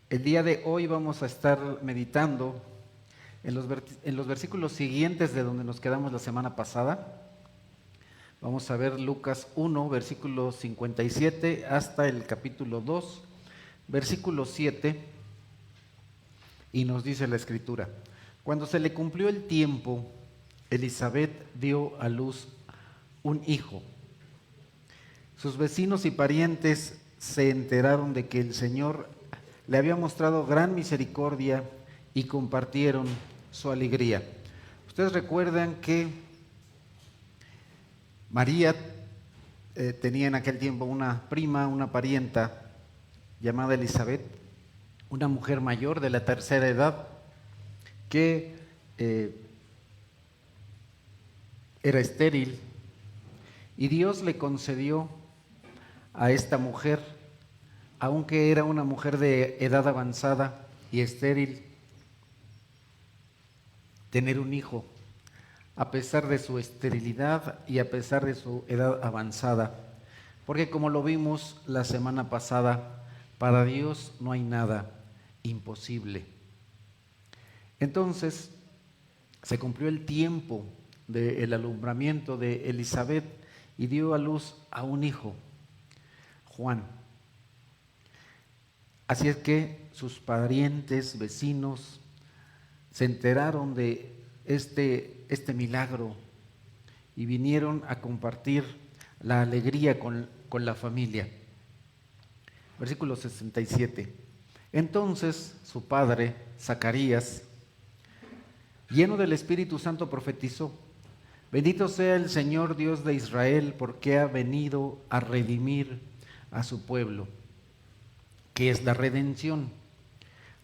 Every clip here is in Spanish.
El día de hoy vamos a estar meditando en los versículos siguientes de donde nos quedamos la semana pasada. Vamos a ver Lucas 1, versículo 57 hasta el capítulo 2, versículo 7, y nos dice la Escritura: Cuando se le cumplió el tiempo, Elizabeth dio a luz un hijo. Sus vecinos y parientes se enteraron de que el Señor le había mostrado gran misericordia y compartieron su alegría. Ustedes recuerdan que María tenía en aquel tiempo una prima, una parienta llamada Elizabeth, una mujer mayor de la tercera edad que era estéril, y Dios le concedió a esta mujer, aunque era una mujer de edad avanzada y estéril, tener un hijo, a pesar de su esterilidad y a pesar de su edad avanzada. Porque como lo vimos la semana pasada, para Dios no hay nada imposible. Entonces, se cumplió el tiempo del alumbramiento de Elizabeth y dio a luz a un hijo, Juan. Así es que sus parientes, vecinos, se enteraron de este milagro y vinieron a compartir la alegría con la familia. Versículo 67. Entonces su padre, Zacarías, lleno del Espíritu Santo, profetizó: Bendito sea el Señor Dios de Israel, porque ha venido a redimir a su pueblo. ¿Qué es la redención?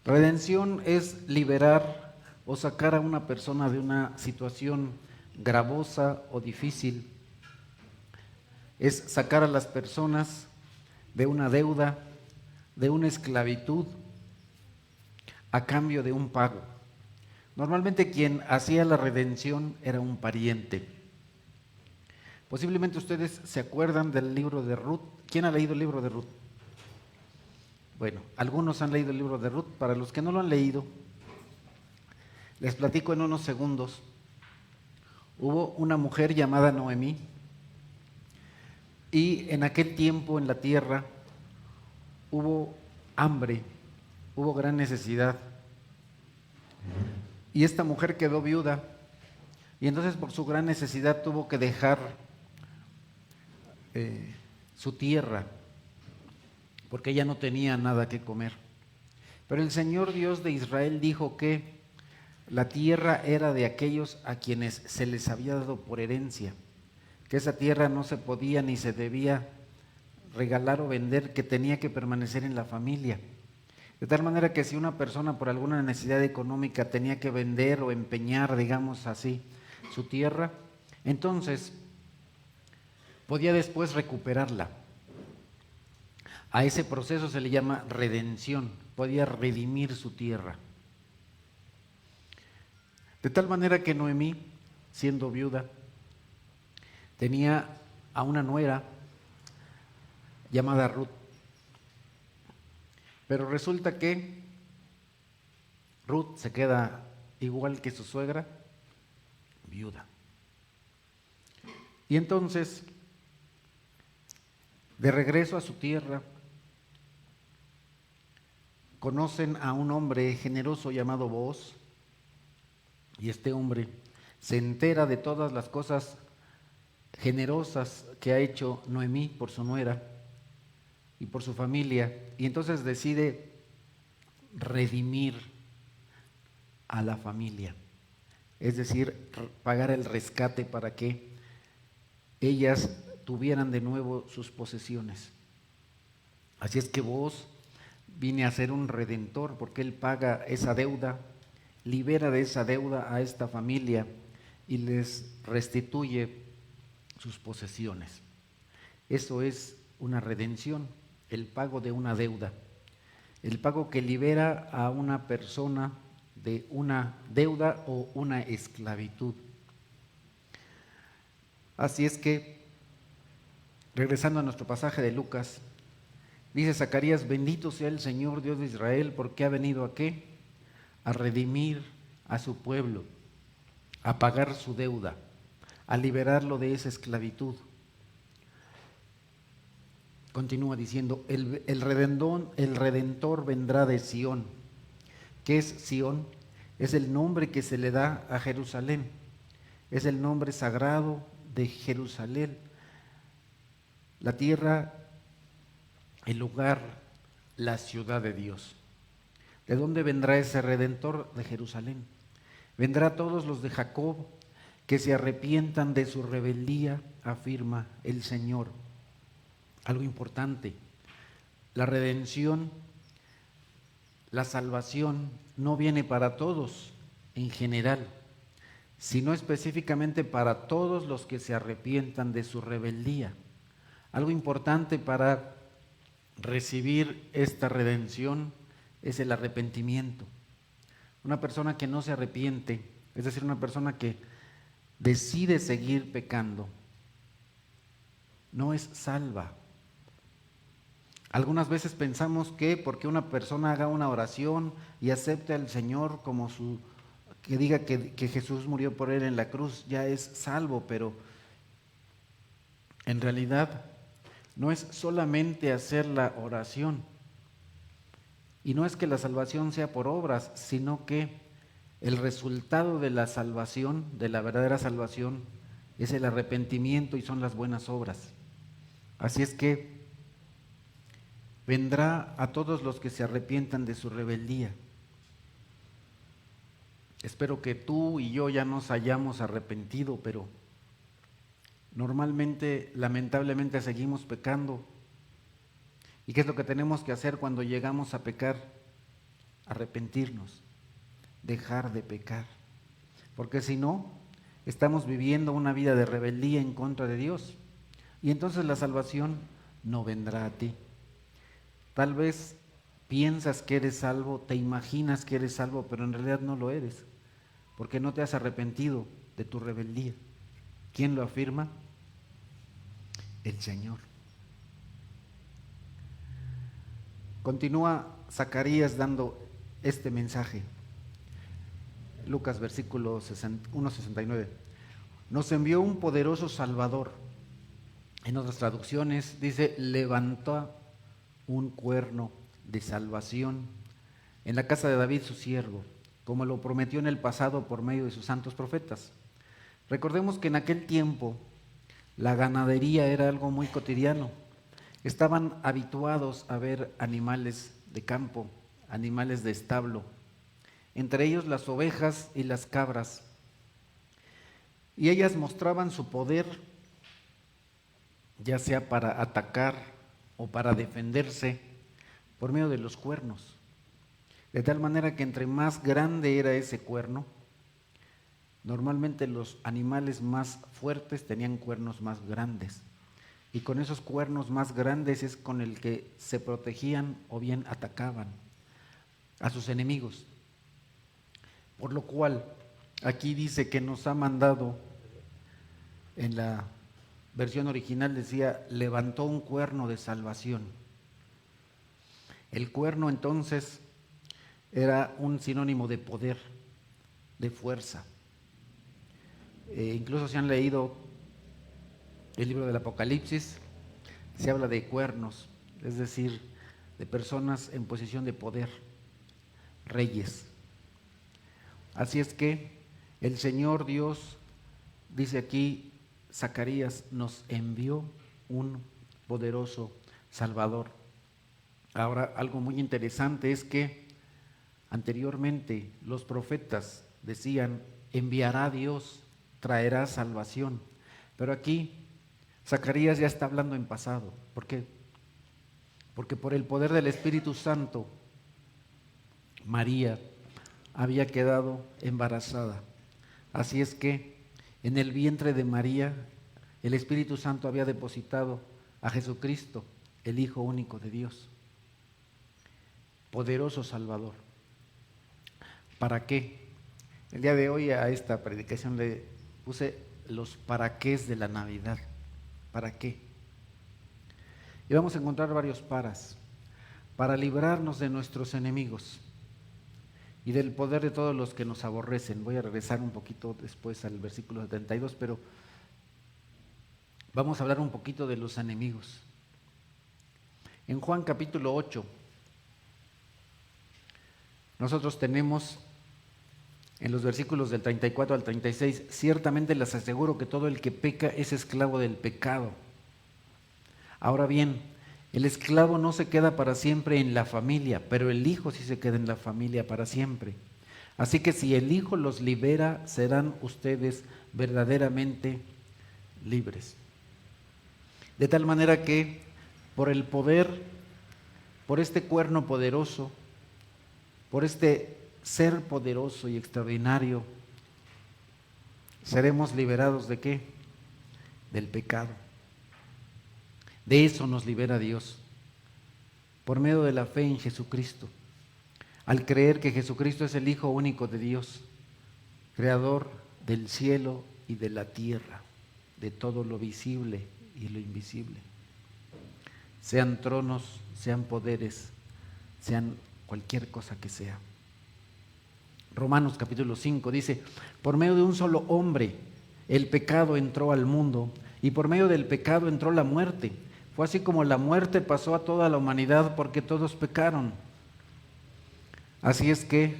Redención es liberar o sacar a una persona de una situación gravosa o difícil. Es sacar a las personas de una deuda, de una esclavitud, a cambio de un pago. Normalmente quien hacía la redención era un pariente. Posiblemente ustedes se acuerdan del libro de Ruth. ¿Quién ha leído el libro de Ruth? Bueno, algunos han leído el libro de Ruth. Para los que no lo han leído, les platico en unos segundos. Hubo una mujer llamada Noemí, y en aquel tiempo en la tierra hubo hambre, hubo gran necesidad. Y esta mujer quedó viuda, y entonces por su gran necesidad tuvo que dejar su tierra, porque ella no tenía nada que comer. Pero el Señor Dios de Israel dijo que la tierra era de aquellos a quienes se les había dado por herencia, que esa tierra no se podía ni se debía regalar o vender, que tenía que permanecer en la familia. De tal manera que si una persona por alguna necesidad económica tenía que vender o empeñar, digamos así, su tierra, entonces podía después recuperarla. A ese proceso se le llama redención, podía redimir su tierra. De tal manera que Noemí, siendo viuda, tenía a una nuera llamada Ruth. Pero resulta que Ruth se queda igual que su suegra, viuda. Y entonces, de regreso a su tierra, conocen a un hombre generoso llamado Booz, y este hombre se entera de todas las cosas generosas que ha hecho Noemí por su nuera y por su familia, y entonces decide redimir a la familia, es decir, pagar el rescate para que ellas tuvieran de nuevo sus posesiones. Así es que Booz viene a ser un redentor, porque él paga esa deuda, libera de esa deuda a esta familia y les restituye sus posesiones. Eso es una redención, el pago de una deuda, el pago que libera a una persona de una deuda o una esclavitud. Así es que, regresando a nuestro pasaje de Lucas, Dice Zacarías: bendito sea el Señor Dios de Israel, porque ha venido ¿a qué? A redimir a su pueblo, a pagar su deuda, a liberarlo de esa esclavitud. Continúa diciendo: el Redentor vendrá de Sión. ¿Qué es Sión? Es el nombre que se le da a Jerusalén. Es el nombre sagrado de Jerusalén. La tierra, el lugar, la ciudad de Dios. ¿De dónde vendrá ese Redentor? De Jerusalén. Vendrá a todos los de Jacob que se arrepientan de su rebeldía, afirma el Señor. Algo importante: la redención, la salvación no viene para todos en general, sino específicamente para todos los que se arrepientan de su rebeldía. Algo importante para recibir esta redención es el arrepentimiento. Una persona que no se arrepiente, es decir, una persona que decide seguir pecando, no es salva. Algunas veces pensamos que porque una persona haga una oración y acepte al Señor como que diga que Jesús murió por él en la cruz, ya es salvo, pero en realidad no es solamente hacer la oración. Y no es que la salvación sea por obras, sino que el resultado de la salvación, de la verdadera salvación, es el arrepentimiento y son las buenas obras. Así es que vendrá a todos los que se arrepientan de su rebeldía. Espero que tú y yo ya nos hayamos arrepentido, pero normalmente, lamentablemente, seguimos pecando. ¿Y qué es lo que tenemos que hacer cuando llegamos a pecar? Arrepentirnos, dejar de pecar. Porque si no, estamos viviendo una vida de rebeldía en contra de Dios. Y entonces la salvación no vendrá a ti. Tal vez piensas que eres salvo, te imaginas que eres salvo, pero en realidad no lo eres, porque no te has arrepentido de tu rebeldía. ¿Quién lo afirma? El Señor. Continúa Zacarías dando este mensaje. Lucas versículo 1:69. Nos envió un poderoso Salvador. En otras traducciones dice: levantó un cuerno de salvación en la casa de David su siervo, como lo prometió en el pasado por medio de sus santos profetas. Recordemos que en aquel tiempo la ganadería era algo muy cotidiano. Estaban habituados a ver animales de campo, animales de establo, entre ellos las ovejas y las cabras. Y ellas mostraban su poder, ya sea para atacar o para defenderse, por medio de los cuernos. De tal manera que entre más grande era ese cuerno, normalmente los animales más fuertes tenían cuernos más grandes. Y con esos cuernos más grandes es con el que se protegían o bien atacaban a sus enemigos. Por lo cual, aquí dice que nos ha mandado, en la versión original decía: levantó un cuerno de salvación. El cuerno entonces era un sinónimo de poder, de fuerza. Incluso si han leído el libro del Apocalipsis, se habla de cuernos, es decir, de personas en posición de poder, reyes. Así es que el Señor Dios, dice aquí Zacarías, nos envió un poderoso Salvador. Ahora, algo muy interesante es que anteriormente los profetas decían: enviará Dios, traerá salvación. Pero aquí Zacarías ya está hablando en pasado. ¿Por qué? Porque por el poder del Espíritu Santo, María había quedado embarazada. Así es que en el vientre de María el Espíritu Santo había depositado a Jesucristo, el Hijo único de Dios. Poderoso Salvador. ¿Para qué? El día de hoy a esta predicación le puse los para qués de la Navidad. ¿Para qué? Y vamos a encontrar varios paras. para librarnos de nuestros enemigos y del poder de todos los que nos aborrecen. Voy a regresar un poquito después al versículo 72, pero vamos a hablar un poquito de los enemigos. En Juan capítulo 8, nosotros tenemos en los versículos del 34 al 36, ciertamente les aseguro que todo el que peca es esclavo del pecado. Ahora bien, el esclavo no se queda para siempre en la familia, pero el hijo sí se queda en la familia para siempre. Así que si el hijo los libera, serán ustedes verdaderamente libres. De tal manera que por el poder, por este cuerno poderoso, por este ser poderoso y extraordinario, seremos liberados ¿de qué? Del pecado. De eso nos libera Dios, por medio de la fe en Jesucristo, al creer que Jesucristo es el Hijo único de Dios, creador del cielo y de la tierra, de todo lo visible y lo invisible. Sean tronos, sean poderes, sean cualquier cosa que sea. Romanos capítulo 5 dice, por medio de un solo hombre el pecado entró al mundo y por medio del pecado entró la muerte. Fue así como la muerte pasó a toda la humanidad porque todos pecaron. Así es que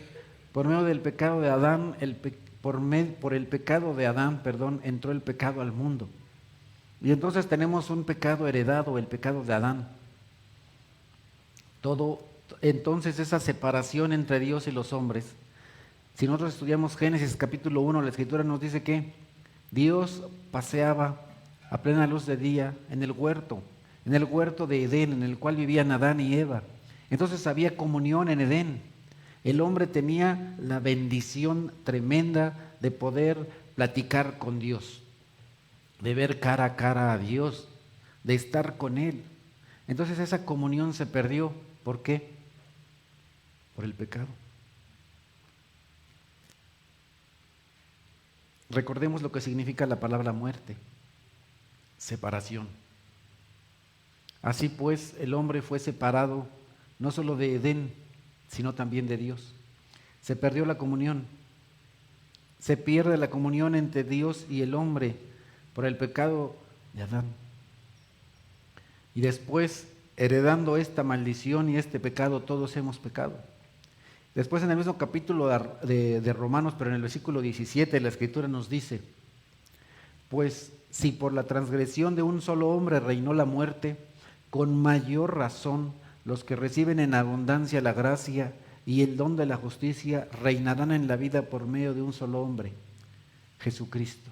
por medio del pecado de Adán, por el pecado de Adán, entró el pecado al mundo. Y entonces tenemos un pecado heredado, el pecado de Adán. Entonces esa separación entre Dios y los hombres. Si nosotros estudiamos Génesis capítulo 1, la Escritura nos dice que Dios paseaba a plena luz de día en el huerto de Edén, en el cual vivían Adán y Eva. Entonces había comunión en Edén. El hombre tenía la bendición tremenda de poder platicar con Dios, de ver cara a cara a Dios, de estar con Él. Entonces esa comunión se perdió. ¿Por qué? Por el pecado. Recordemos lo que significa la palabra muerte, separación. Así pues, el hombre fue separado no solo de Edén, sino también de Dios. Se perdió la comunión. Se pierde la comunión entre Dios y el hombre por el pecado de Adán. Y después, heredando esta maldición y este pecado, todos hemos pecado. Después en el mismo capítulo de Romanos, pero en el versículo 17, la Escritura nos dice, pues si por la transgresión de un solo hombre reinó la muerte, con mayor razón los que reciben en abundancia la gracia y el don de la justicia reinarán en la vida por medio de un solo hombre, Jesucristo.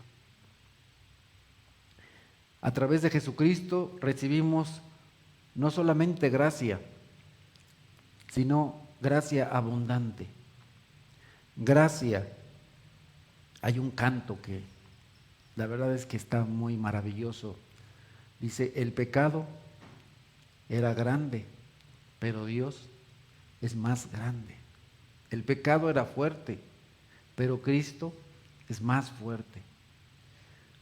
A través de Jesucristo recibimos no solamente gracia, sino gracia abundante. Gracia. Hay un canto que la verdad es que está muy maravilloso. Dice, el pecado era grande, pero Dios es más grande. El pecado era fuerte, pero Cristo es más fuerte.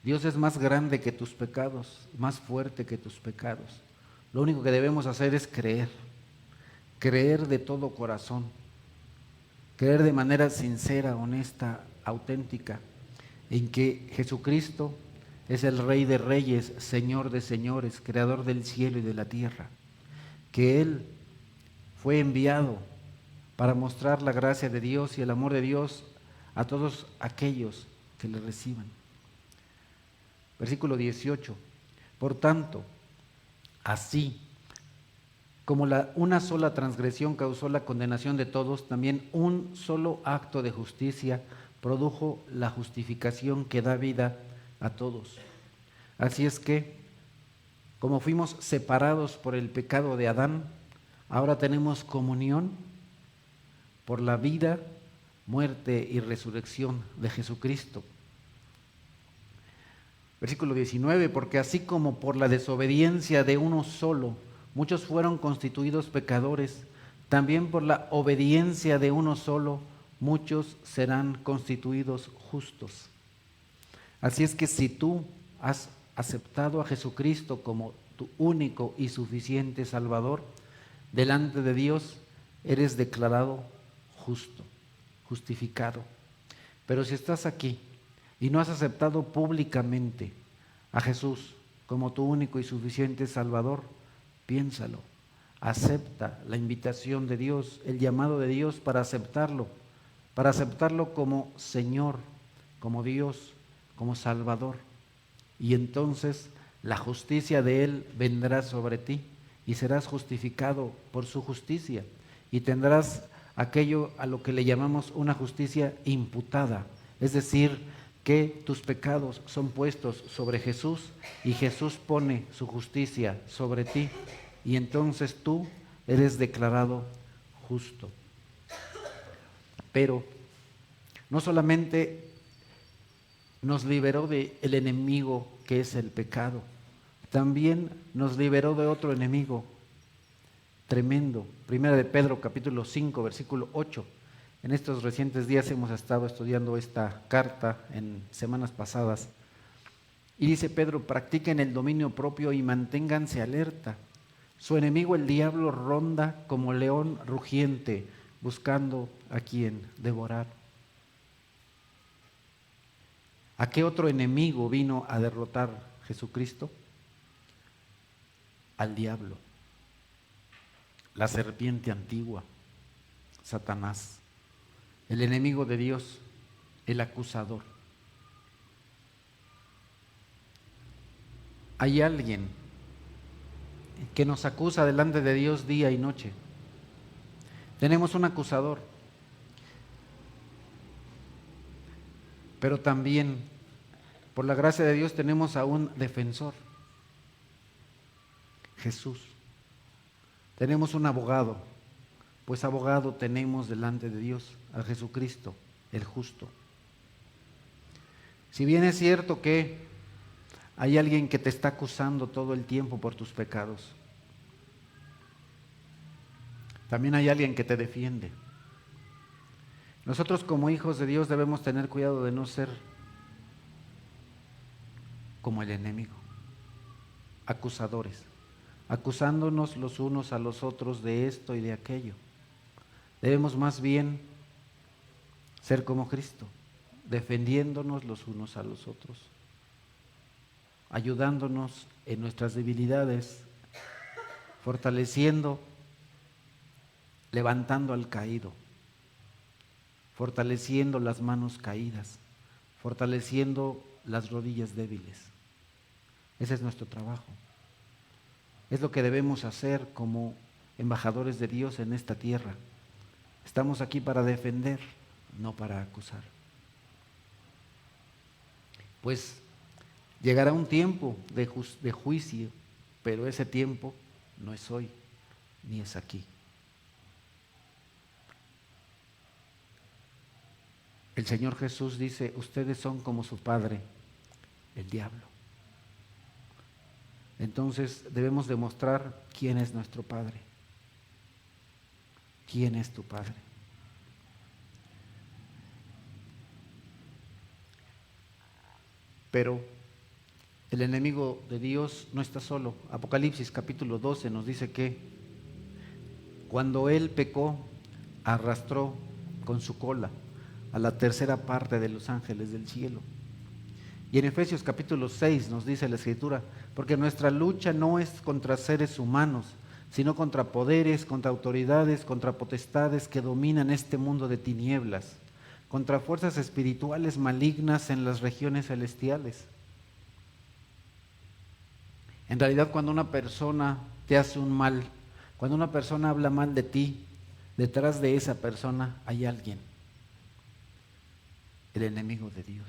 Dios es más grande que tus pecados, más fuerte que tus pecados. Lo único que debemos hacer es creer de todo corazón, creer de manera sincera, honesta, auténtica, en que Jesucristo es el Rey de Reyes, Señor de Señores, Creador del cielo y de la tierra, que Él fue enviado para mostrar la gracia de Dios y el amor de Dios a todos aquellos que le reciban. Versículo 18. Por tanto, así como una sola transgresión causó la condenación de todos, también un solo acto de justicia produjo la justificación que da vida a todos. Así es que, como fuimos separados por el pecado de Adán, ahora tenemos comunión por la vida, muerte y resurrección de Jesucristo. Versículo 19, porque así como por la desobediencia de uno solo, muchos fueron constituidos pecadores, también por la obediencia de uno solo, muchos serán constituidos justos. Así es que si tú has aceptado a Jesucristo como tu único y suficiente Salvador, delante de Dios eres declarado justo, justificado. Pero si estás aquí y no has aceptado públicamente a Jesús como tu único y suficiente Salvador, piénsalo. Acepta la invitación de Dios, el llamado de Dios para aceptarlo como Señor, como Dios, como Salvador. Y entonces la justicia de Él vendrá sobre ti y serás justificado por su justicia y tendrás aquello a lo que le llamamos una justicia imputada, es decir, que tus pecados son puestos sobre Jesús y Jesús pone su justicia sobre ti y entonces tú eres declarado justo. Pero no solamente nos liberó del enemigo que es el pecado, también nos liberó de otro enemigo tremendo. Primera de Pedro capítulo 5 versículo 8. En estos recientes días hemos estado estudiando esta carta en semanas pasadas. Y dice Pedro, practiquen el dominio propio y manténganse alerta. Su enemigo el diablo ronda como león rugiente, buscando a quien devorar. ¿A qué otro enemigo vino a derrotar Jesucristo? Al diablo, la serpiente antigua, Satanás, el enemigo de Dios, el acusador. Hay alguien que nos acusa delante de Dios día y noche. Tenemos un acusador, pero también, por la gracia de Dios, tenemos a un defensor, Jesús. Tenemos un abogado, pues abogado tenemos delante de Dios, a Jesucristo, el justo. Si bien es cierto que hay alguien que te está acusando todo el tiempo por tus pecados, también hay alguien que te defiende. Nosotros como hijos de Dios debemos tener cuidado de no ser como el enemigo, acusadores, acusándonos los unos a los otros de esto y de aquello. Debemos más bien ser como Cristo, defendiéndonos los unos a los otros, ayudándonos en nuestras debilidades, fortaleciendo, levantando al caído, fortaleciendo las manos caídas, fortaleciendo las rodillas débiles. Ese es nuestro trabajo. Es lo que debemos hacer como embajadores de Dios en esta tierra. Estamos aquí para defender, no para acusar. Pues llegará un tiempo de juicio, pero ese tiempo no es hoy, ni es aquí. El Señor Jesús dice, ustedes son como su padre, el diablo. Entonces debemos demostrar quién es nuestro Padre. ¿Quién es tu Padre? Pero el enemigo de Dios no está solo. Apocalipsis capítulo 12 nos dice que cuando él pecó, arrastró con su cola a la tercera parte de los ángeles del cielo. Y en Efesios capítulo 6 nos dice la Escritura, porque nuestra lucha no es contra seres humanos, sino contra poderes, contra autoridades, contra potestades que dominan este mundo de tinieblas, contra fuerzas espirituales malignas en las regiones celestiales. En realidad, cuando una persona te hace un mal, cuando una persona habla mal de ti, detrás de esa persona hay alguien, el enemigo de Dios,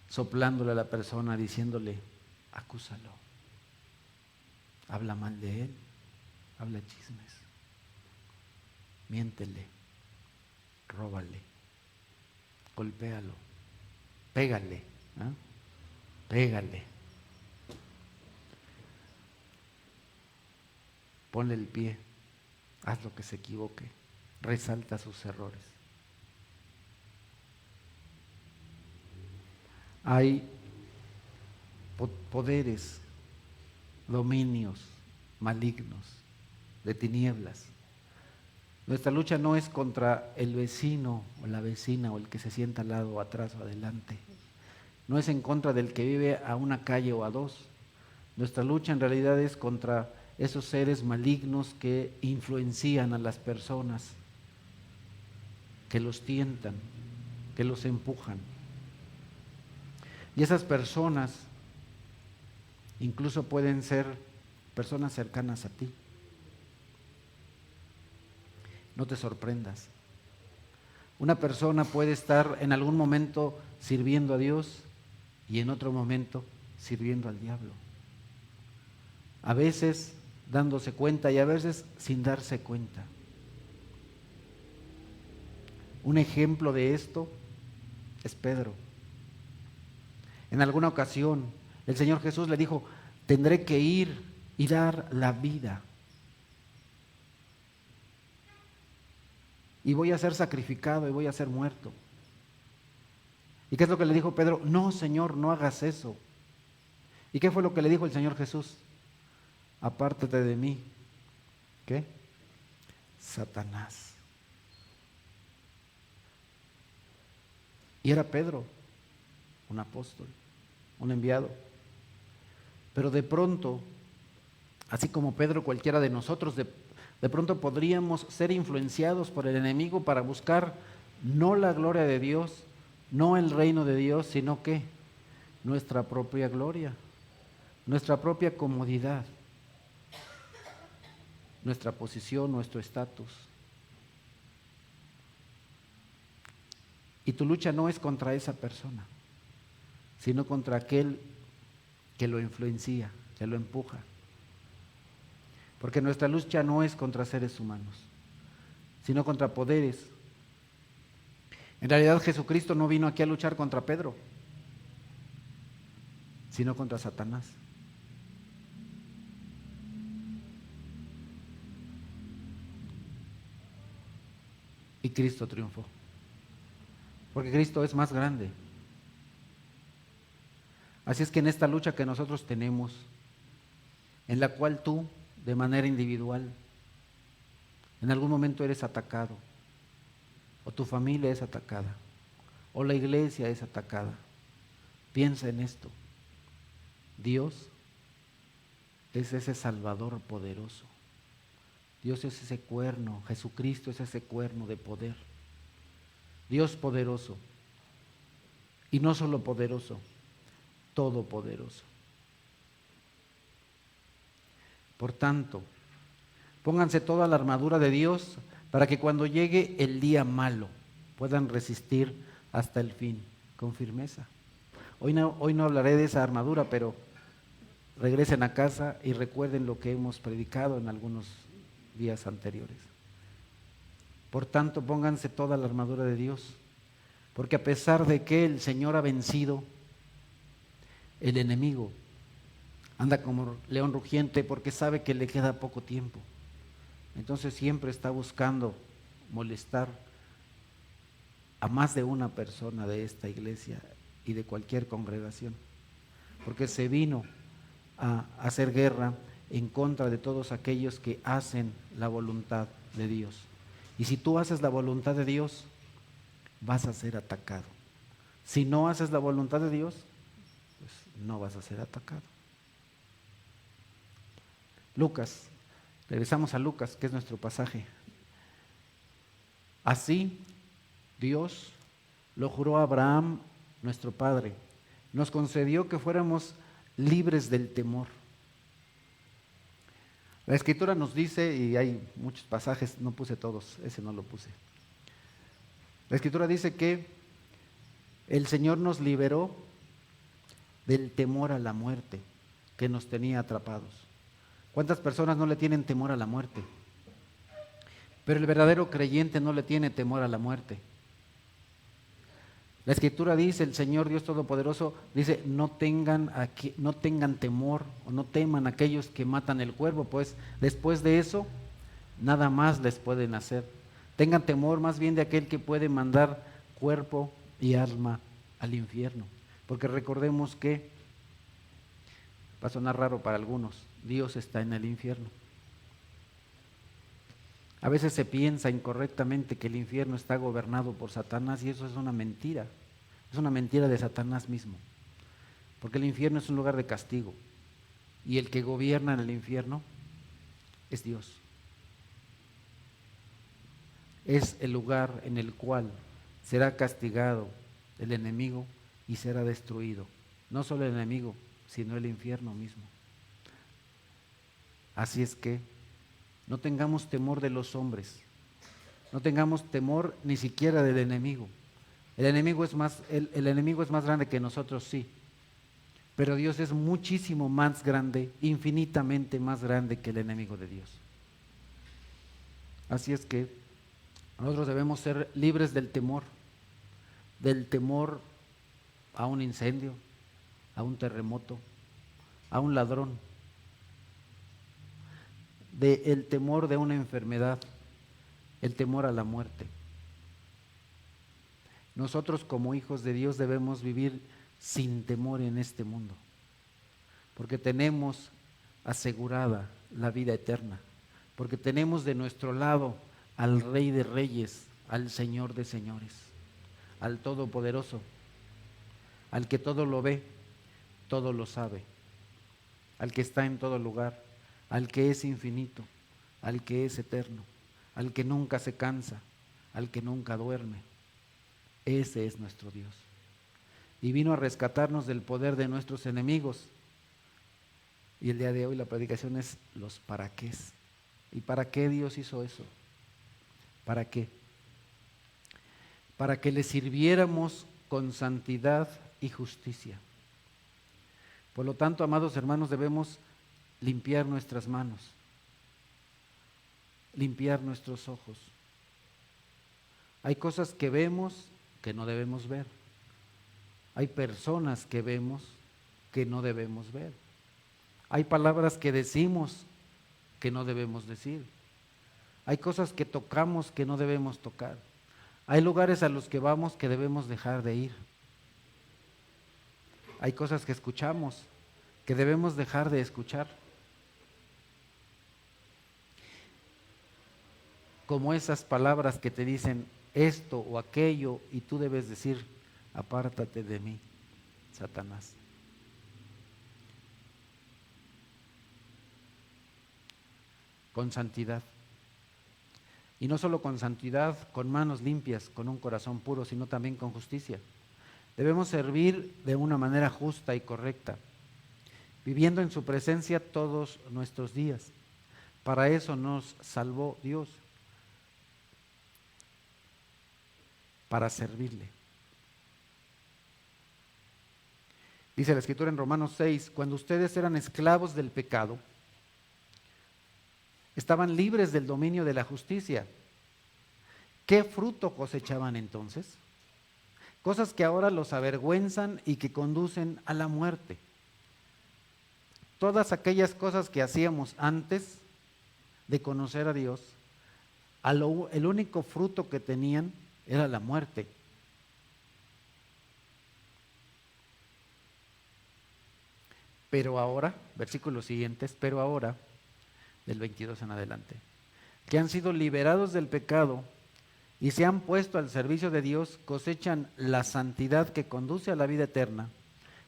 soplándole a la persona, diciéndole, acúsalo, habla mal de él, habla chismes, miéntele, róbale, golpéalo, pégale, ¿eh? Pégale, ponle el pie, haz lo que se equivoque, resalta sus errores. Hay poderes dominios malignos, de tinieblas. Nuestra lucha no es contra el vecino o la vecina o el que se sienta al lado o atrás o adelante. No es en contra del que vive a una calle o a dos. Nuestra lucha en realidad es contra esos seres malignos que influencian a las personas, que los tientan, que los empujan. Y esas personas incluso pueden ser personas cercanas a ti. No te sorprendas. Una persona puede estar en algún momento sirviendo a Dios y en otro momento sirviendo al diablo. A veces dándose cuenta y a veces sin darse cuenta. Un ejemplo de esto es Pedro. En alguna ocasión el Señor Jesús le dijo: tendré que ir y dar la vida. Y voy a ser sacrificado y voy a ser muerto. ¿Y qué es lo que le dijo Pedro? No, Señor, no hagas eso. ¿Y qué fue lo que le dijo el Señor Jesús? Apártate de mí. ¿Qué? Satanás. Y era Pedro, un apóstol, un enviado. Pero de pronto, así como Pedro, cualquiera de nosotros, de pronto podríamos ser influenciados por el enemigo para buscar no la gloria de Dios, no el reino de Dios, sino que nuestra propia gloria, nuestra propia comodidad, nuestra posición, nuestro estatus. Y tu lucha no es contra esa persona, sino contra aquel que lo influencia, que lo empuja. Porque nuestra lucha no es contra seres humanos, sino contra poderes. En realidad Jesucristo no vino aquí a luchar contra Pedro, sino contra Satanás. Y Cristo triunfó, porque Cristo es más grande. Así es que en esta lucha que nosotros tenemos, en la cual tú, de manera individual, en algún momento eres atacado, o tu familia es atacada, o la iglesia es atacada, piensa en esto: Dios es ese Salvador poderoso. Dios es ese cuerno, Jesucristo es ese cuerno de poder. Dios poderoso, y no solo poderoso, todopoderoso. Por tanto, pónganse toda la armadura de Dios para que cuando llegue el día malo puedan resistir hasta el fin con firmeza. Hoy no hablaré de esa armadura, pero regresen a casa y recuerden lo que hemos predicado en algunos días anteriores. Por tanto, pónganse toda la armadura de Dios, porque a pesar de que el Señor ha vencido, el enemigo anda como león rugiente porque sabe que le queda poco tiempo. Entonces siempre está buscando molestar a más de una persona de esta iglesia y de cualquier congregación, porque se vino a hacer guerra en contra de todos aquellos que hacen la voluntad de Dios. Y si tú haces la voluntad de Dios, vas a ser atacado. Si no haces la voluntad de Dios, pues no vas a ser atacado. Lucas, regresamos a Lucas, que es nuestro pasaje. Así Dios lo juró a Abraham, nuestro padre. Nos concedió que fuéramos libres del temor. La Escritura nos dice, y hay muchos pasajes, no puse todos, ese no lo puse. La Escritura dice que el Señor nos liberó del temor a la muerte que nos tenía atrapados. ¿Cuántas personas no le tienen temor a la muerte? Pero el verdadero creyente no le tiene temor a la muerte. La Escritura dice, el Señor Dios Todopoderoso dice: no tengan temor o no teman aquellos que matan el cuerpo, pues después de eso nada más les pueden hacer. Tengan temor más bien de aquel que puede mandar cuerpo y alma al infierno. Porque recordemos que, va a sonar raro para algunos, Dios está en el infierno. A veces se piensa incorrectamente que el infierno está gobernado por Satanás y eso es una mentira. Es una mentira de Satanás mismo. Porque el infierno es un lugar de castigo y el que gobierna en el infierno es Dios. Es el lugar en el cual será castigado el enemigo y será destruido. No solo el enemigo, sino el infierno mismo. Así es que no tengamos temor de los hombres, no tengamos temor ni siquiera del enemigo. El enemigo es más grande que nosotros, sí, pero Dios es muchísimo más grande, infinitamente más grande que el enemigo de Dios. Así es que nosotros debemos ser libres del temor a un incendio, a un terremoto, a un ladrón, del temor de una enfermedad, el temor a la muerte. Nosotros como hijos de Dios debemos vivir sin temor en este mundo, porque tenemos asegurada la vida eterna, porque tenemos de nuestro lado al Rey de Reyes, al Señor de Señores, al Todopoderoso, al que todo lo ve, todo lo sabe, al que está en todo lugar, al que es infinito, al que es eterno, al que nunca se cansa, al que nunca duerme. Ese es nuestro Dios. Y vino a rescatarnos del poder de nuestros enemigos. Y el día de hoy la predicación es los para qué. ¿Y para qué Dios hizo eso? ¿Para qué? Para que le sirviéramos con santidad y justicia. Por lo tanto, amados hermanos, debemos limpiar nuestras manos, limpiar nuestros ojos. Hay cosas que vemos que no debemos ver. Hay personas que vemos que no debemos ver. Hay palabras que decimos que no debemos decir. Hay cosas que tocamos que no debemos tocar. Hay lugares a los que vamos que debemos dejar de ir. Hay cosas que escuchamos que debemos dejar de escuchar. Como esas palabras que te dicen esto o aquello y tú debes decir, apártate de mí, Satanás. Con santidad. Y no solo con santidad, con manos limpias, con un corazón puro, sino también con justicia. Debemos servir de una manera justa y correcta, viviendo en su presencia todos nuestros días. Para eso nos salvó Dios, para servirle. Dice la Escritura en Romanos 6, cuando ustedes eran esclavos del pecado, estaban libres del dominio de la justicia. ¿Qué fruto cosechaban entonces? Cosas que ahora los avergüenzan y que conducen a la muerte. Todas aquellas cosas que hacíamos antes de conocer a Dios, el único fruto que tenían era la muerte. Pero ahora, versículos siguientes, pero ahora, del 22 en adelante, que han sido liberados del pecado y se han puesto al servicio de Dios, cosechan la santidad que conduce a la vida eterna,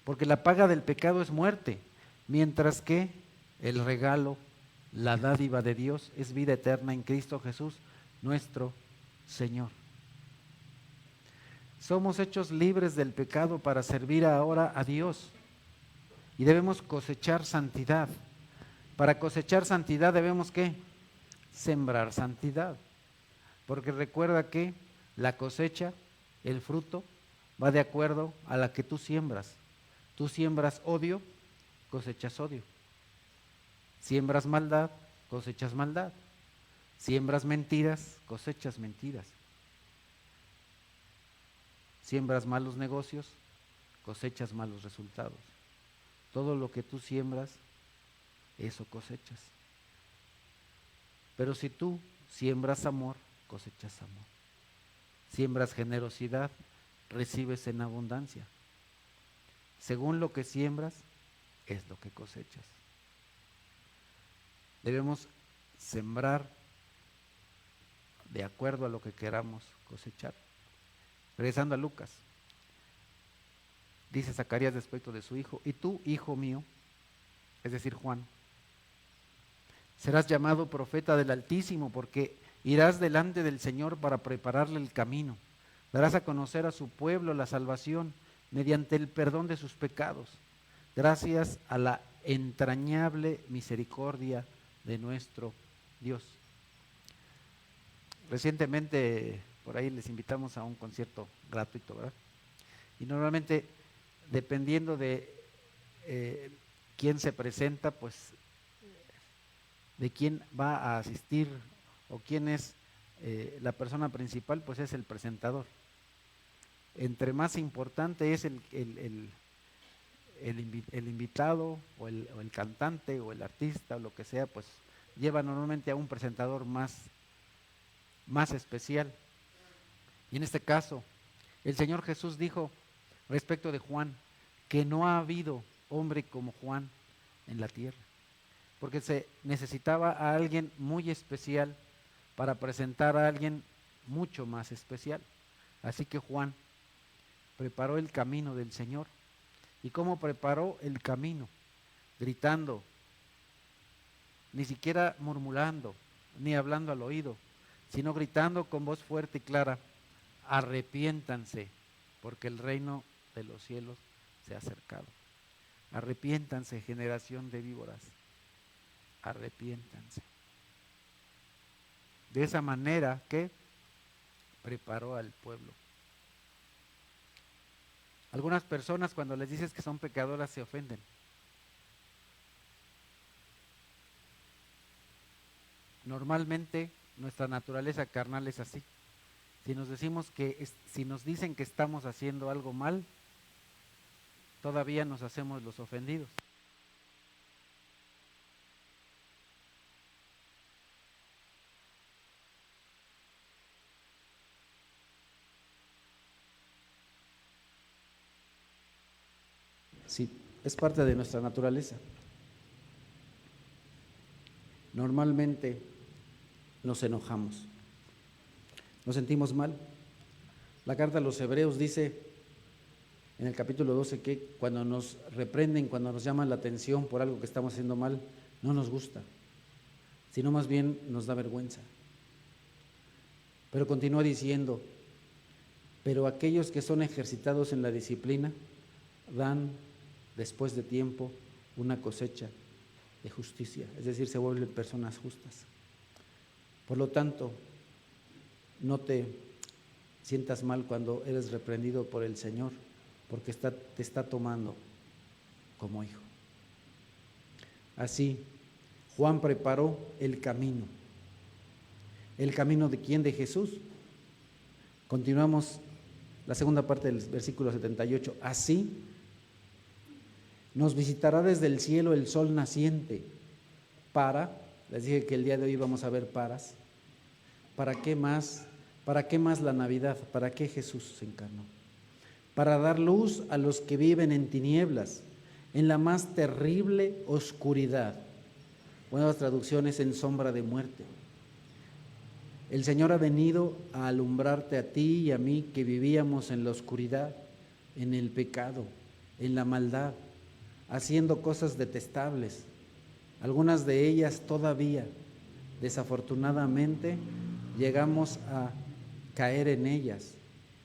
porque la paga del pecado es muerte, mientras que el regalo, la dádiva de Dios es vida eterna en Cristo Jesús, nuestro Señor. Somos hechos libres del pecado para servir ahora a Dios y debemos cosechar santidad. Para cosechar santidad debemos ¿qué? Sembrar santidad. Porque recuerda que la cosecha, el fruto, va de acuerdo a la que tú siembras. Tú siembras odio, cosechas odio. Siembras maldad, cosechas maldad. Siembras mentiras, cosechas mentiras. Siembras malos negocios, cosechas malos resultados. Todo lo que tú siembras, eso cosechas. Pero si tú siembras amor, cosechas amor. Siembras generosidad, recibes en abundancia. Según lo que siembras, es lo que cosechas. debemos sembrar de acuerdo a lo que queramos cosechar. Regresando a Lucas, dice Zacarías respecto de su hijo: y tú, hijo mío, es decir, Juan, serás llamado profeta del Altísimo, porque irás delante del Señor para prepararle el camino. Darás a conocer a su pueblo la salvación mediante el perdón de sus pecados, gracias a la entrañable misericordia de nuestro Dios. Recientemente por ahí les invitamos a un concierto gratuito, ¿verdad? Y normalmente, dependiendo de quién se presenta, pues de quién va a asistir o quién es la persona principal, pues es el presentador. Entre más importante es el invitado o el cantante o el artista o lo que sea, pues lleva normalmente a un presentador más especial. Y en este caso, el Señor Jesús dijo respecto de Juan que no ha habido hombre como Juan en la tierra, porque se necesitaba a alguien muy especial para presentar a alguien mucho más especial. Así que Juan preparó el camino del Señor. ¿Y cómo preparó el camino? Gritando, ni siquiera murmurando, ni hablando al oído, sino gritando con voz fuerte y clara: arrepiéntanse, porque el reino de los cielos se ha acercado. Arrepiéntanse, generación de víboras, arrepiéntanse. De esa manera que preparó al pueblo. Algunas personas, cuando les dices que son pecadoras, se ofenden. Normalmente nuestra naturaleza carnal es así. Si nos dicen que estamos haciendo algo mal, todavía nos hacemos los ofendidos. Sí, es parte de nuestra naturaleza. Normalmente nos enojamos, nos sentimos mal. La carta a los Hebreos dice en el capítulo 12 que cuando nos reprenden, cuando nos llaman la atención por algo que estamos haciendo mal, no nos gusta, sino más bien nos da vergüenza. Pero continúa diciendo: pero aquellos que son ejercitados en la disciplina dan después de tiempo una cosecha de justicia, es decir, se vuelven personas justas. Por lo tanto, no te sientas mal cuando eres reprendido por el Señor, porque te está tomando como hijo. Así, Juan preparó el camino. ¿El camino de quién? De Jesús. Continuamos la segunda parte del versículo 78. Así nos visitará desde el cielo el sol naciente les dije que el día de hoy vamos a ver paras. ¿Para qué más? ¿Para qué más la Navidad? ¿Para qué Jesús se encarnó? Para dar luz a los que viven en tinieblas, en la más terrible oscuridad. Buenas traducciones: en sombra de muerte. El Señor ha venido a alumbrarte a ti y a mí, que vivíamos en la oscuridad, en el pecado, en la maldad, haciendo cosas detestables, algunas de ellas todavía, desafortunadamente, llegamos a caer en ellas,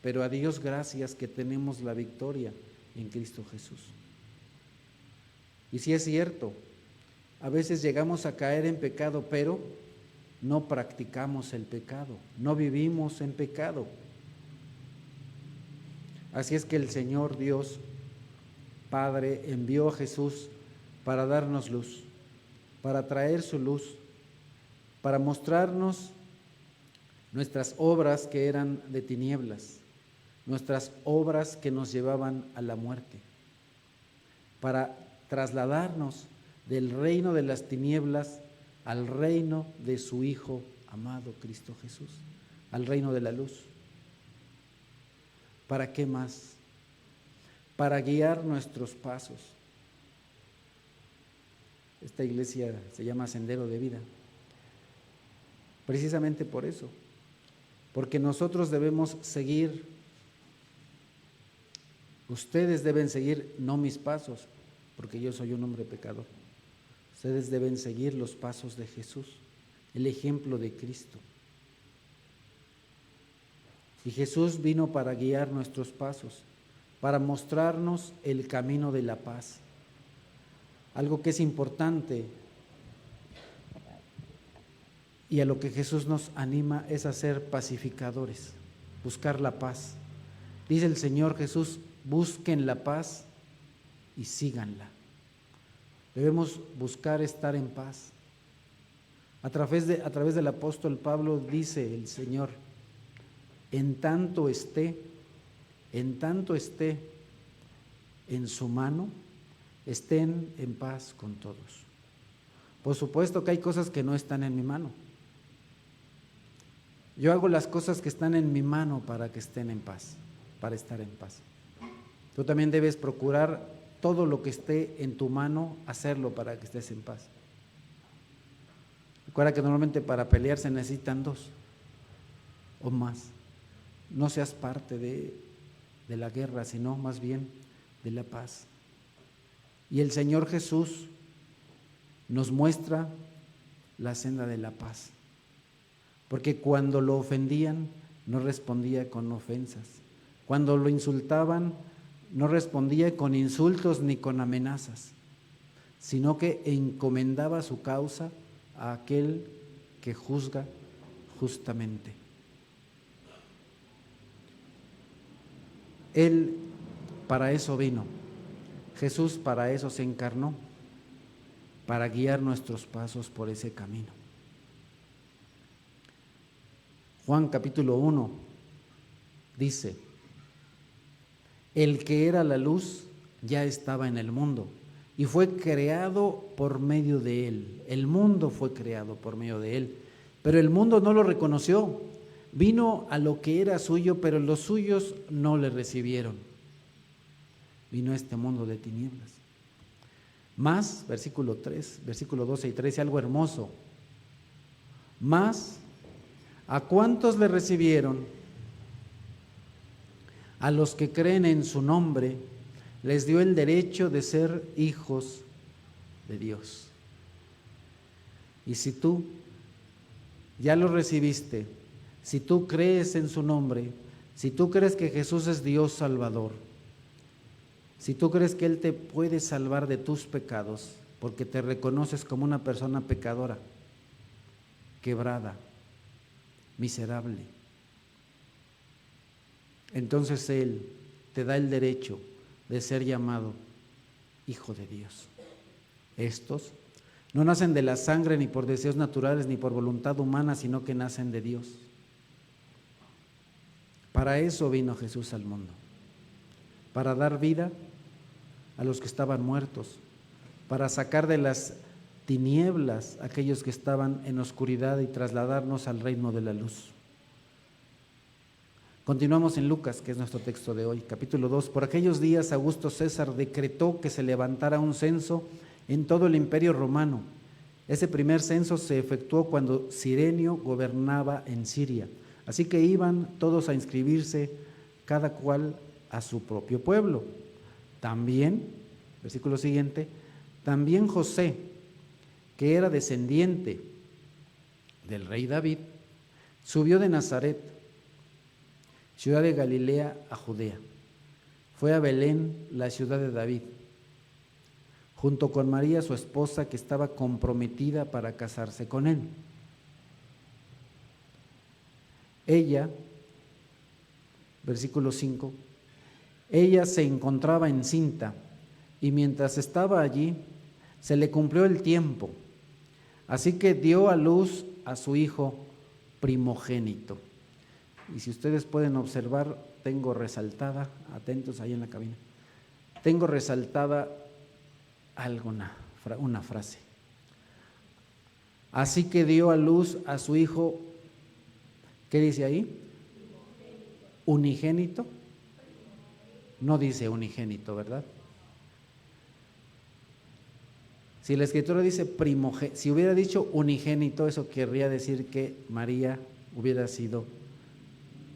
pero a Dios gracias que tenemos la victoria en Cristo Jesús. Y sí es cierto, a veces llegamos a caer en pecado, pero no practicamos el pecado, no vivimos en pecado. Así es que el Señor Dios Padre envió a Jesús para darnos luz, para traer su luz, para mostrarnos nuestras obras que eran de tinieblas, nuestras obras que nos llevaban a la muerte, para trasladarnos del reino de las tinieblas al reino de su Hijo amado Cristo Jesús, al reino de la luz. ¿Para qué más? Para guiar nuestros pasos. Esta iglesia se llama Sendero de Vida. Precisamente por eso, porque nosotros debemos seguir, ustedes deben seguir, no mis pasos, porque yo soy un hombre pecador. Ustedes deben seguir los pasos de Jesús, el ejemplo de Cristo. Y Jesús vino para guiar nuestros pasos, para mostrarnos el camino de la paz. Algo que es importante y a lo que Jesús nos anima es a ser pacificadores, buscar la paz. Dice el Señor Jesús, busquen la paz y síganla. Debemos buscar estar en paz. A través del apóstol Pablo dice el Señor, en tanto esté en su mano, estén en paz con todos. Por supuesto que hay cosas que no están en mi mano. Yo hago las cosas que están en mi mano para que estén en paz, para estar en paz. Tú también debes procurar todo lo que esté en tu mano, hacerlo para que estés en paz. Recuerda que normalmente para pelear se necesitan 2 o más. No seas parte de la guerra, sino más bien de la paz. Y el Señor Jesús nos muestra la senda de la paz, porque cuando lo ofendían no respondía con ofensas, cuando lo insultaban no respondía con insultos ni con amenazas, sino que encomendaba su causa a aquel que juzga justamente. Él para eso vino, Jesús para eso se encarnó, para guiar nuestros pasos por ese camino. Juan capítulo 1 dice, el que era la luz ya estaba en el mundo y fue creado por medio de él. El mundo fue creado por medio de él, pero el mundo no lo reconoció. Vino a lo que era suyo, pero los suyos no le recibieron. Vino a este mundo de tinieblas. Más, versículo 3, versículo 12 y 13, algo hermoso. Más, ¿a cuántos le recibieron? A los que creen en su nombre, les dio el derecho de ser hijos de Dios. Y si tú ya lo recibiste, si tú crees en su nombre, si tú crees que Jesús es Dios Salvador, si tú crees que Él te puede salvar de tus pecados, porque te reconoces como una persona pecadora, quebrada, miserable, entonces Él te da el derecho de ser llamado hijo de Dios. Estos no nacen de la sangre, ni por deseos naturales, ni por voluntad humana, sino que nacen de Dios. Para eso vino Jesús al mundo, para dar vida a los que estaban muertos, para sacar de las tinieblas a aquellos que estaban en oscuridad y trasladarnos al reino de la luz. Continuamos en Lucas, que es nuestro texto de hoy, capítulo 2. Por aquellos días Augusto César decretó que se levantara un censo en todo el imperio romano. Ese primer censo se efectuó cuando Cirenio gobernaba en Siria. Así que iban todos a inscribirse, cada cual a su propio pueblo. También, versículo siguiente, también José, que era descendiente del rey David, subió de Nazaret, ciudad de Galilea, a Judea. Fue a Belén, la ciudad de David, junto con María, su esposa, que estaba comprometida para casarse con él. Ella, versículo 5, ella se encontraba encinta y mientras estaba allí se le cumplió el tiempo, así que dio a luz a su hijo primogénito. Y si ustedes pueden observar, tengo resaltada, atentos ahí en la cabina, tengo resaltada una frase. Así que dio a luz a su hijo, ¿qué dice ahí? Unigénito. No dice unigénito, ¿verdad? Si la Escritura dice primogénito, si hubiera dicho unigénito, eso querría decir que María hubiera sido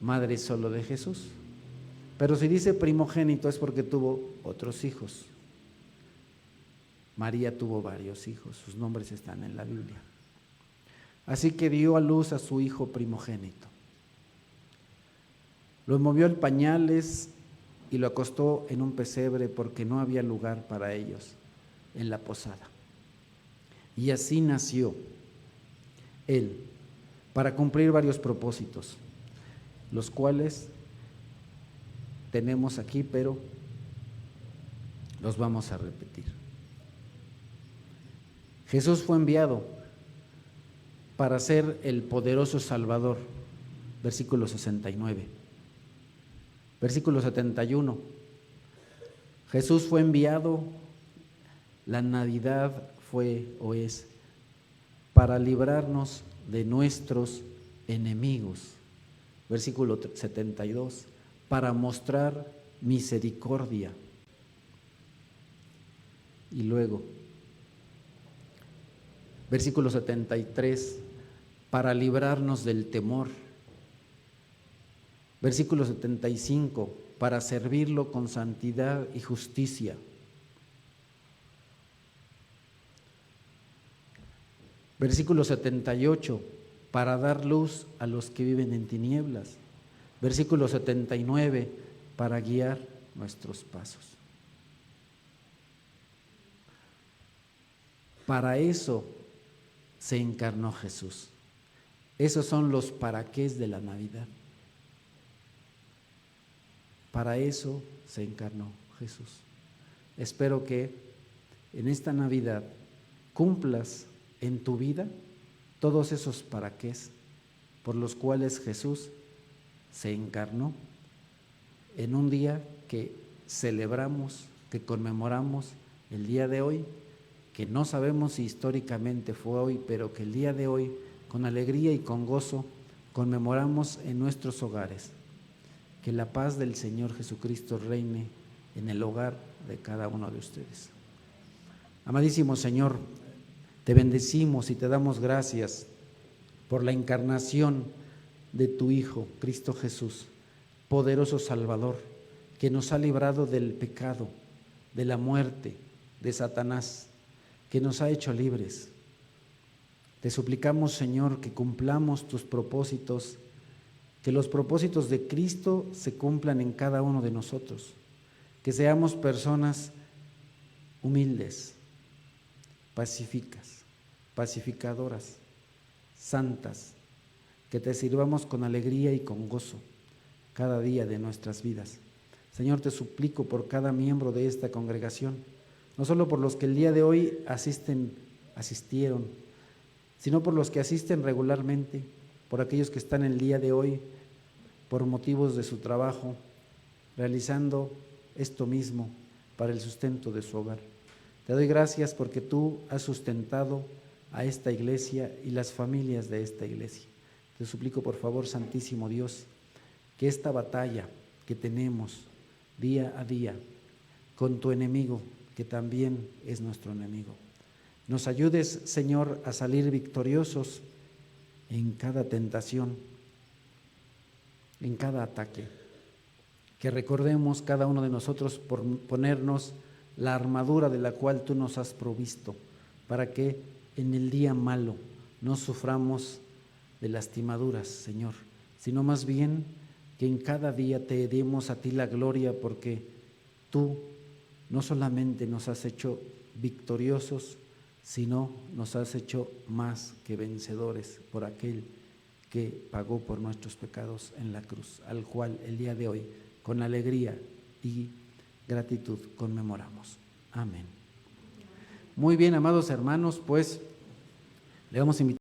madre solo de Jesús. Pero si dice primogénito es porque tuvo otros hijos. María tuvo varios hijos, sus nombres están en la Biblia. Así que dio a luz a su hijo primogénito. Lo envolvió en pañales y lo acostó en un pesebre porque no había lugar para ellos en la posada. Y así nació él, para cumplir varios propósitos, los cuales tenemos aquí, pero los vamos a repetir. Jesús fue enviado para ser el poderoso Salvador, versículo 69. Versículo 71. Jesús fue enviado, la Navidad fue o es para librarnos de nuestros enemigos. Versículo 72, para mostrar misericordia. Y luego, versículo 73, para librarnos del temor. Versículo 75, para servirlo con santidad y justicia. Versículo 78, para dar luz a los que viven en tinieblas. Versículo 79, para guiar nuestros pasos. Para eso se encarnó Jesús. Esos son los paraqués de la Navidad. Para eso se encarnó Jesús. Espero que en esta Navidad cumplas en tu vida todos esos paraqués por los cuales Jesús se encarnó en un día que celebramos, que conmemoramos el día de hoy, que no sabemos si históricamente fue hoy, pero que el día de hoy, con alegría y con gozo, conmemoramos en nuestros hogares. Que la paz del Señor Jesucristo reine en el hogar de cada uno de ustedes. Amadísimo Señor, te bendecimos y te damos gracias por la encarnación de tu Hijo, Cristo Jesús, poderoso Salvador, que nos ha librado del pecado, de la muerte, de Satanás, que nos ha hecho libres. Te suplicamos, Señor, que cumplamos tus propósitos, que los propósitos de Cristo se cumplan en cada uno de nosotros, que seamos personas humildes, pacíficas, pacificadoras, santas, que te sirvamos con alegría y con gozo cada día de nuestras vidas. Señor, te suplico por cada miembro de esta congregación, no solo por los que el día de hoy asistieron, sino por los que asisten regularmente, por aquellos que están el día de hoy por motivos de su trabajo, realizando esto mismo para el sustento de su hogar. Te doy gracias porque tú has sustentado a esta iglesia y las familias de esta iglesia. Te suplico por favor, Santísimo Dios, que esta batalla que tenemos día a día con tu enemigo, que también es nuestro enemigo, nos ayudes, Señor, a salir victoriosos en cada tentación, en cada ataque. Que recordemos cada uno de nosotros por ponernos la armadura de la cual tú nos has provisto, para que en el día malo no suframos de lastimaduras, Señor, sino más bien que en cada día te demos a ti la gloria, porque tú no solamente nos has hecho victoriosos, sino nos has hecho más que vencedores por aquel que pagó por nuestros pecados en la cruz, al cual el día de hoy, con alegría y gratitud, conmemoramos. Amén. Muy bien, amados hermanos, pues le vamos a invitar